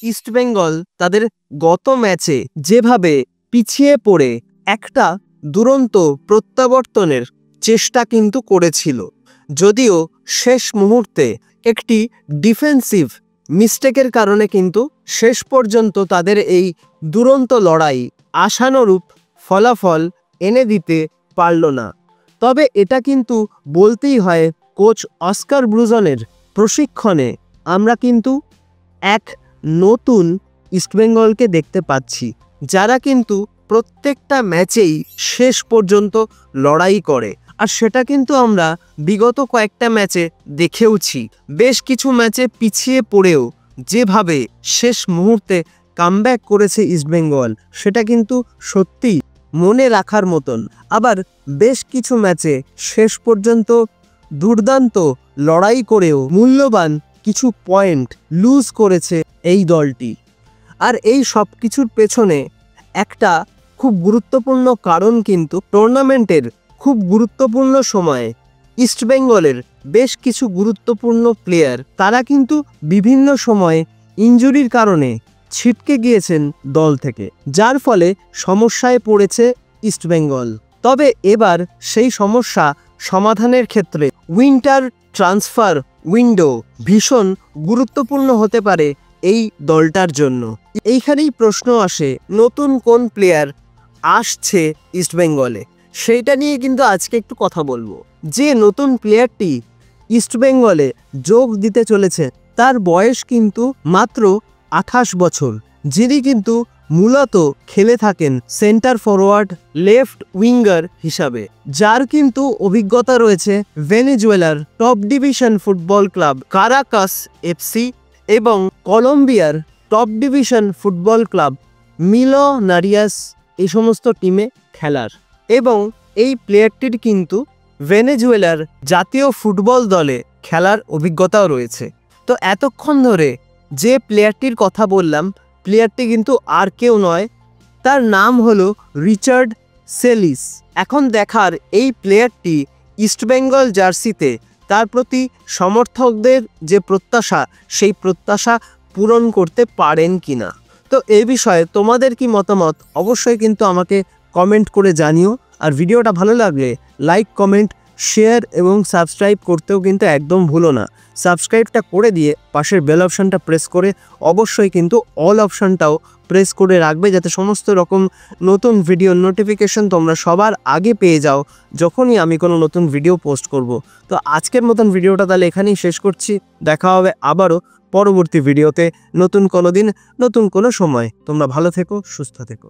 ইস্টবেঙ্গল তাদের গত ম্যাচে যেভাবে পিছিয়ে পড়ে একটা দুরন্ত প্রত্যাবর্তনের চেষ্টা কিন্তু করেছিল, যদিও শেষ মুহূর্তে একটি ডিফেন্সিভ মিস্টেকের কারণে কিন্তু শেষ পর্যন্ত তাদের এই দুরন্ত লড়াই আশানুরূপ ফলাফল এনে দিতে পারল না। তবে এটা কিন্তু বলতেই হয়, কোচ অস্কার ব্রুজনের প্রশিক্ষণে আমরা কিন্তু এক নতুন ইস্টবেঙ্গলকে দেখতে পাচ্ছি, যারা কিন্তু প্রত্যেকটা ম্যাচেই শেষ পর্যন্ত লড়াই করে। আর সেটা কিন্তু আমরা বিগত কয়েকটা ম্যাচে দেখেওছি। বেশ কিছু ম্যাচে পিছিয়ে পড়েও যেভাবে শেষ মুহূর্তে কামব্যাক করেছে ইস্টবেঙ্গল, সেটা কিন্তু সত্যি মনে রাখার মতন। আবার বেশ কিছু ম্যাচে শেষ পর্যন্ত দুর্দান্ত লড়াই করেও মূল্যবান কিছু পয়েন্ট লুজ করেছে এই দলটি। আর এই সব কিছুর পেছনে একটা খুব গুরুত্বপূর্ণ কারণ কিন্তু টুর্নামেন্টের খুব গুরুত্বপূর্ণ সময়ে ইস্টবেঙ্গলের বেশ কিছু গুরুত্বপূর্ণ প্লেয়ার তারা কিন্তু বিভিন্ন সময়ে ইনজুরির কারণে ছিটকে গিয়েছেন দল থেকে, যার ফলে সমস্যায় পড়েছে ইস্টবেঙ্গল। তবে এবার সেই সমস্যা সমাধানের ক্ষেত্রে উইন্টার ট্রান্সফার উইন্ডো ভীষণ গুরুত্বপূর্ণ হতে পারে এই দলটার জন্য। এইখানেই প্রশ্ন আসে, নতুন কোন প্লেয়ার আসছে ইস্টবেঙ্গলে, সেইটা নিয়ে কিন্তু আজকে একটু কথা বলবো। যে নতুন প্লেয়ারটি ইস্টবেঙ্গলে যোগ দিতে চলেছে তার বয়স কিন্তু মাত্র 28 বছর, যিনি কিন্তু মূলত খেলে থাকেন সেন্টার ফরওয়ার্ড লেফট উইঙ্গার হিসাবে, যার কিন্তু অভিজ্ঞতা রয়েছে ভেনেজুয়েলার top division football club Caracas FC এবং কলম্বিয়ার টপ ডিভিশন ফুটবল ক্লাব মিলোনারিয়াস এই সমস্ত টিমে খেলার। এবং এই প্লেয়ারটির কিন্তু ভেনেজুয়েলার জাতীয় ফুটবল দলে খেলার অভিজ্ঞতাও রয়েছে। তো এতক্ষণ ধরে যে প্লেয়ারটির কথা বললাম, প্লেয়ারটি কিন্তু আর কেউ নয়, তার নাম হলো রিচার্ড সেলিস। এখন দেখার এই প্লেয়ারটি ইস্টবেঙ্গল জার্সিতে তার প্রতি সমর্থকদের যে প্রত্যাশা, সেই প্রত্যাশা পূরণ করতে পারেন কিনা। তো এই বিষয়ে তোমাদের কি মতামত অবশ্যই কিন্তু আমাকে কমেন্ট করে জানিও। আর ভিডিওটা ভালো লাগলে লাইক, কমেন্ট, শেয়ার এবং সাবস্ক্রাইব করতেও কিন্তু একদম ভুলো না। সাবস্ক্রাইবটা করে দিয়ে পাশের বেল অপশানটা প্রেস করে অবশ্যই কিন্তু অল অপশানটাও প্রেস করে রাখবে, যাতে সমস্ত রকম নতুন ভিডিওর নোটিফিকেশন তোমরা সবার আগে পেয়ে যাও যখনই আমি কোনো নতুন ভিডিও পোস্ট করব। তো আজকের মতন ভিডিওটা তাহলে এখানেই শেষ করছি। দেখা হবে আবারও পরবর্তী ভিডিওতে নতুন কোনো দিন, নতুন কোনো সময়। তোমরা ভালো থেকো, সুস্থ থেকো।